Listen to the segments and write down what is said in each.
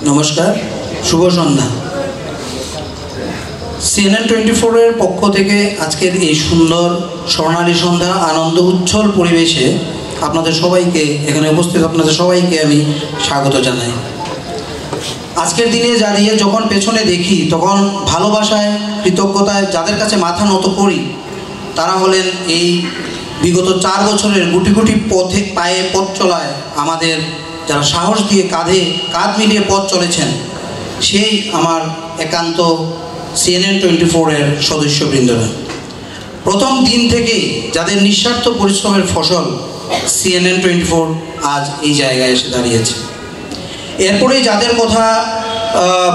নমস্কার, শুভ সন্ধ্যা। CNN24-এর পক্ষ থেকে আজকের এই সুন্দর স্বর্ণালী সন্ধ্যা আনন্দ উজ্জ্বল পরিবেশে আপনাদের সবাইকে, এখানে উপস্থিত আপনাদের সবাইকে আমি স্বাগত জানাই। আজকের দিনে দাঁড়িয়ে যখন পেছনে দেখি তখন ভালোবাসায়, কৃতজ্ঞতায় যাদের কাছে মাথা নত করি তারা হলেন এই বিগত 4 বছরের গুটি গুটি পথে পায়ে পথ চলায় আমাদের যারা সাহস দিয়ে কাঁধে কাঁধ মিলিয়ে পথ চলেছেন, সেই আমার একান্ত CNN24-এর সদস্যবৃন্দরা। প্রথম দিন থেকেই যাদের নিঃস্বার্থ পরিশ্রমের ফসল CNN24 আজ এই জায়গায় এসে দাঁড়িয়েছে। এরপরেই যাদের কথা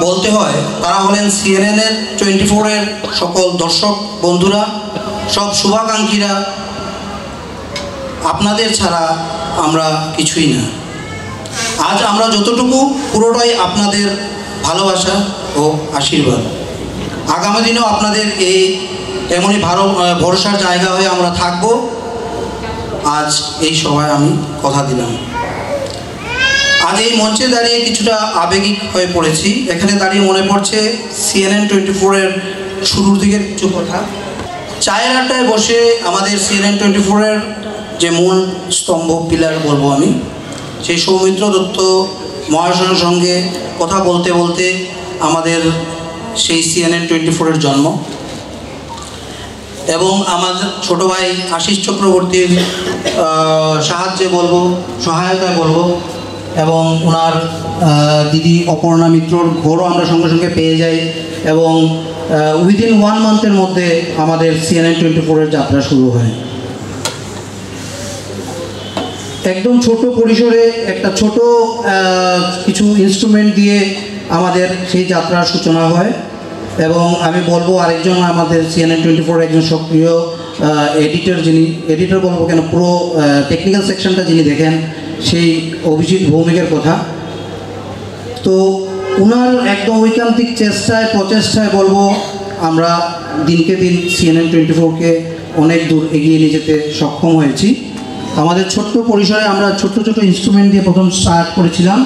বলতে হয় তারা হলেন CNN24-এর সকল দর্শক বন্ধুরা, সব শুভাকাঙ্ক্ষীরা। আপনাদের ছাড়া আমরা কিছুই না। আজ আমরা যতটুকু পুরোটাই আপনাদের ভালোবাসা ও আশীর্বাদ। আগামী দিনেও আপনাদের এই এমনই ভরসার জায়গা হয়ে আমরা থাকব। আজ এই সভায় আমি কথা দিলাম। আজ এই মঞ্চে দাঁড়িয়ে কিছুটা আবেগিক হয়ে পড়েছি। এখানে দাঁড়িয়ে মনে পড়ছে CNN24-এর শুরুর দিকের কিছু কথা। চায়ের আড্ডায় বসে আমাদের CNN24-এর যে মূল স্তম্ভ, পিলার বলবো আমি, সেই সৌমিত্র দত্ত মহাশয়ের সঙ্গে কথা বলতে বলতে আমাদের সেই CNN24-এর জন্ম। এবং আমাদের ছোটো ভাই আশিস চক্রবর্তীর সাহায্যে বলবো, সহায়তায় বলবো, এবং ওনার দিদি অপর্ণা মিত্রর ঘোরও আমরা সঙ্গে সঙ্গে পেয়ে যাই। এবং উইদিন 1 মান্থের মধ্যে আমাদের CNN24-এর যাত্রা শুরু হয়। একদম ছোট পরিসরে একটা ছোট কিছু ইনস্ট্রুমেন্ট দিয়ে আমাদের সেই যাত্রার সূচনা হয়। এবং আমি বলবো আরেকজন আমাদের CNN24 একজন সক্রিয় এডিটর বলবো কেন, পুরো টেকনিক্যাল সেকশনটা যিনি দেখেন, সেই অভিজিৎ ভৌমিকের কথা। তো ওনার একদম ঐকান্তিক প্রচেষ্টায় বলবো আমরা দিনকে দিন CNN24-কে অনেক দূর এগিয়ে নিয়ে যেতে সক্ষম হয়েছি। আমাদের ছোট্ট পরিসরে আমরা ছোট ছোট ইনস্ট্রুমেন্ট দিয়ে প্রথম স্টার্ট করেছিলাম।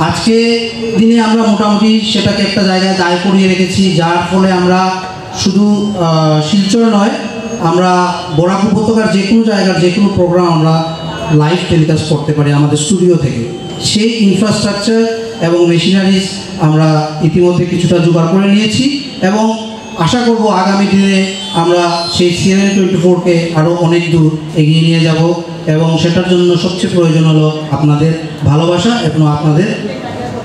আজকে দিনে আমরা মোটামুটি সেটাকে একটা জায়গায় দায় করিয়ে রেখেছি, যার ফলে আমরা শুধু শিলচর নয়, আমরা বরাক উপত্যকার যে কোনো জায়গার যে কোনো প্রোগ্রাম আমরা লাইভ টেলিকাস্ট করতে পারি আমাদের স্টুডিও থেকে। সেই ইনফ্রাস্ট্রাকচার এবং মেশিনারিজ আমরা ইতিমধ্যে কিছুটা জোগাড় করে নিয়েছি এবং আশা করব আগামী দিনে আমরা সেই CNN24-কে আরও অনেক দূর এগিয়ে নিয়ে যাব। এবং সেটার জন্য সবচেয়ে প্রয়োজন হলো আপনাদের ভালোবাসা এবং আপনাদের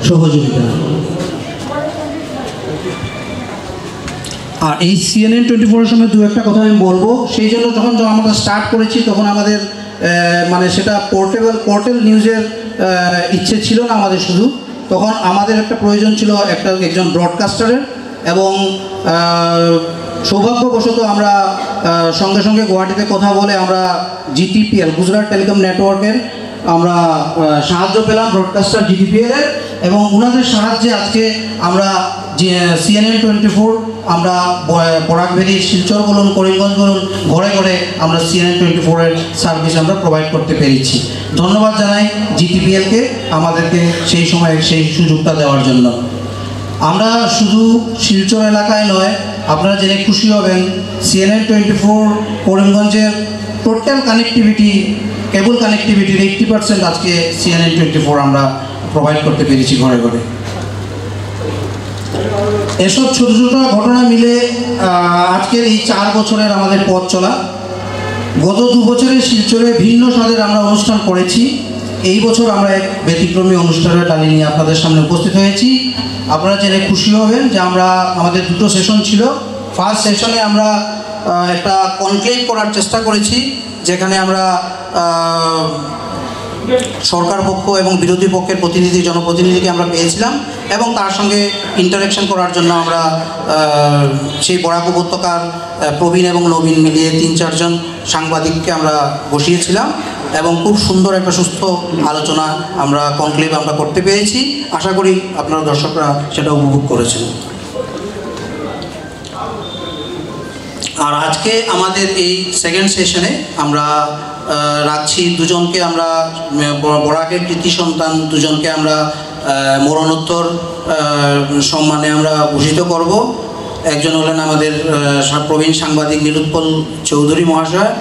সহযোগিতা। আর এই CNN24-এর সময় দু একটা কথা আমি বলবো। সেই জন্য যখন আমরা স্টার্ট করেছি তখন আমাদের মানে সেটা পোর্টেল নিউজের ইচ্ছে ছিল না আমাদের শুধু। তখন আমাদের একটা প্রয়োজন ছিল একজন ব্রডকাস্টারের। এবং সৌভাগ্যবশত আমরা সঙ্গে সঙ্গে গুয়াহাটিতে কথা বলে আমরা GTPL, গুজরাট টেলিকম নেটওয়ার্কের আমরা সাহায্য পেলাম, ব্রডকাস্টার GTPL-এর। এবং ওনাদের সাহায্যে আজকে আমরা CNN24 আমরা বরাক ভ্যালি, শিলচর বলুন, করিমগঞ্জ বলুন, ঘরে ঘরে আমরা CNN24-এর সার্ভিস আমরা প্রোভাইড করতে পেরেছি। ধন্যবাদ জানাই GTPL-কে আমাদেরকে সেই সময় সেই সুযোগটা দেওয়ার জন্য। আমরা শুধু শিলচর এলাকায় নয়, আপনারা জেনে খুশি হবেন CNN24 করিমগঞ্জের টোটাল কানেক্টিভিটি, কেবল কানেক্টিভিটির 80% আজকে CNN24 আমরা প্রোভাইড করতে পেরেছি ঘরে ঘরে। এসব ছোটো ছোটো ঘটনা মিলে আজকের এই 4 বছরের আমাদের পথ চলা। গত 2 বছরে শিলচরে ভিন্ন স্বাদের আমরা অনুষ্ঠান করেছি। এই বছর আমরা এক ব্যতিক্রমী অনুষ্ঠানের ডালি নিয়ে আপনাদের সামনে উপস্থিত হয়েছি। আপনারা জেনে খুশি হবেন যে আমাদের 2টো সেশন ছিল। ফার্স্ট সেশনে আমরা একটা কনক্লেভ করার চেষ্টা করেছি, যেখানে আমরা সরকার পক্ষ এবং বিরোধী পক্ষের জনপ্রতিনিধিকে আমরা পেয়েছিলাম এবং তার সঙ্গে ইন্টারেকশন করার জন্য আমরা সেই বরাক উপত্যকার প্রবীণ এবং নবীন মিলিয়ে 3-4 জন সাংবাদিককে আমরা বসিয়েছিলাম এবং খুব সুন্দর একটা সুস্থ আলোচনা কনক্লেভ আমরা করতে পেরেছি। আশা করি আপনারা দর্শকরা সেটা উপভোগ করেছেন। আর আজকে আমাদের এই সেকেন্ড সেশনে আমরা রাখছি দুজনকে, আমরা বরাকের কৃতি সন্তান দুজনকে আমরা মরণোত্তর সম্মানে আমরা ভূষিত করব। একজন হলেন আমাদের প্রবীণ সাংবাদিক নিরুৎপল চৌধুরী মহাশয়,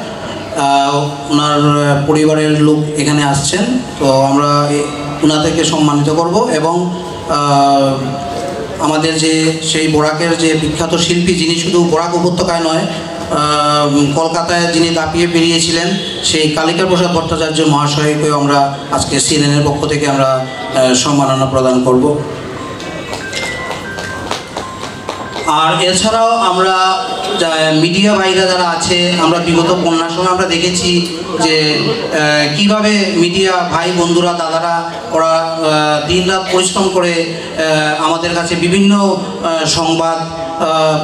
ওনার পরিবারের লোক এখানে আসছেন, তো আমরা ওনাদেরকে সম্মানিত করব। এবং আমাদের যে সেই বরাকের যে বিখ্যাত শিল্পী, যিনি শুধু বরাক উপত্যকায় নয় কলকাতায় যিনি দাপিয়ে বেরিয়েছিলেন, সেই কালিকা প্রসাদ ভট্টাচার্য মহাশয়কেও আমরা আজকে সিএনএনের পক্ষ থেকে আমরা সম্মাননা প্রদান করব। আর এছাড়াও আমরা মিডিয়া ভাইরা যারা আছে, আমরা বিগত বন্যার সময় আমরা দেখেছি যে কিভাবে মিডিয়া ভাই বন্ধুরা দাদারা ওরা দিনরাত পরিশ্রম করে আমাদের কাছে বিভিন্ন সংবাদ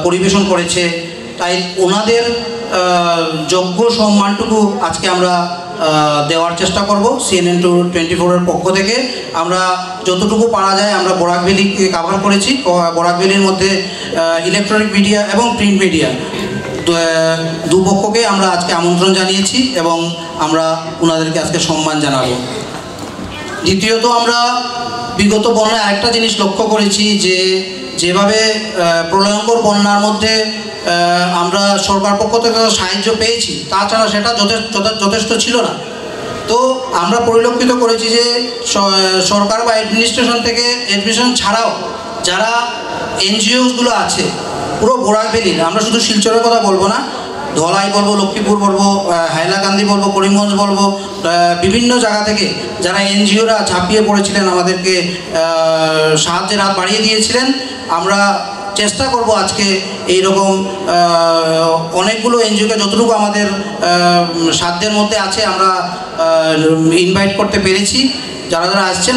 পরিবেশন করেছে। তাই ওনাদের যোগ্য সম্মানটুকু আজকে আমরা দেওয়ার চেষ্টা করব। CNN 24-এর পক্ষ থেকে আমরা যতটুকু পারা যায় আমরা বরাক ভ্যালিকে কাভার করেছি। বরাক ভ্যালির মধ্যে ইলেকট্রনিক মিডিয়া এবং প্রিন্ট মিডিয়া দুপক্ষকে আমরা আজকে আমন্ত্রণ জানিয়েছি এবং আমরা ওনাদেরকে আজকে সম্মান জানাবো। দ্বিতীয়ত, আমরা বিগত বন্যায় আরেকটা জিনিস লক্ষ্য করেছি যে যেভাবে প্রলয়ঙ্কর বন্যার মধ্যে আমরা সরকার পক্ষ থেকে সাহায্য পেয়েছি, তাছাড়া সেটা যথেষ্ট ছিল না। তো আমরা পরিলক্ষিত করেছি যে সরকার বা অ্যাডমিনিস্ট্রেশন থেকে অ্যাডমিনিস্ট্রেশন ছাড়াও যারা এনজিওসগুলো আছে পুরো বরাক ভ্যালির, আমরা শুধু শিলচরের কথা বলবো না, ধলাই বলবো, লক্ষ্মীপুর বলবো, হাইলাকান্দি বলবো, করিমগঞ্জ বলবো, বিভিন্ন জায়গা থেকে যারা এনজিওরা ঝাঁপিয়ে পড়েছিলেন, আমাদেরকে সাহায্যের হাত বাড়িয়ে দিয়েছিলেন। আমরা চেষ্টা করব আজকে এইরকম অনেকগুলো এনজিওকে যতটুকু আমাদের সাধ্যের মধ্যে আছে আমরা ইনভাইট করতে পেরেছি। যারা যারা আসছেন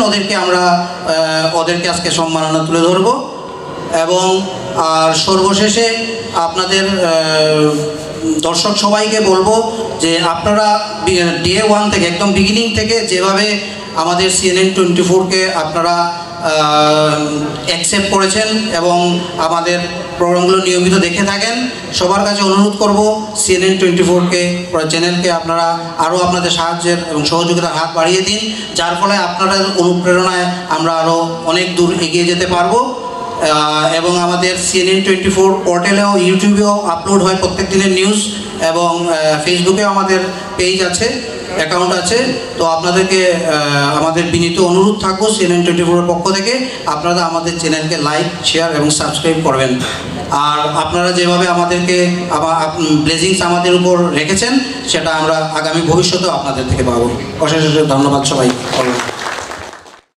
ওদেরকে আজকে সম্মাননা তুলে ধরব। এবং আর সর্বশেষে আপনাদের দর্শক সবাইকে বলবো যে আপনারা ডে 1 থেকে একদম বিগিনিং থেকে যেভাবে আমাদের CNN 24-কে আপনারা অ্যাকসেপ্ট করেছেন এবং আমাদের প্রোগ্রামগুলো নিয়মিত দেখে থাকেন, সবার কাছে অনুরোধ করব CNN 24-কে চ্যানেলকে আপনারা আরও আপনাদের সাহায্যের এবং সহযোগিতার হাত বাড়িয়ে দিন, যার ফলে আপনাদের অনুপ্রেরণায় আমরা আরও অনেক দূর এগিয়ে যেতে পারবো। এবং আমাদের CNN 24 পোর্টালেও ইউটিউবেও আপলোড হয় প্রত্যেক দিনের নিউজ, এবং ফেসবুকেও আমাদের পেজ আছে, অ্যাকাউন্ট আছে। তো আপনাদেরকে আমাদের বিনীত অনুরোধ থাকবো CNN 24-এর পক্ষ থেকে আপনারা আমাদের চ্যানেলকে লাইক, শেয়ার এবং সাবস্ক্রাইব করবেন। আর আপনারা যেভাবে আমাদেরকে ব্লেসিংস আমাদের উপর রেখেছেন সেটা আমরা আগামী ভবিষ্যতেও আপনাদের থেকে পাবো। অশেষ ধন্যবাদ সবাই।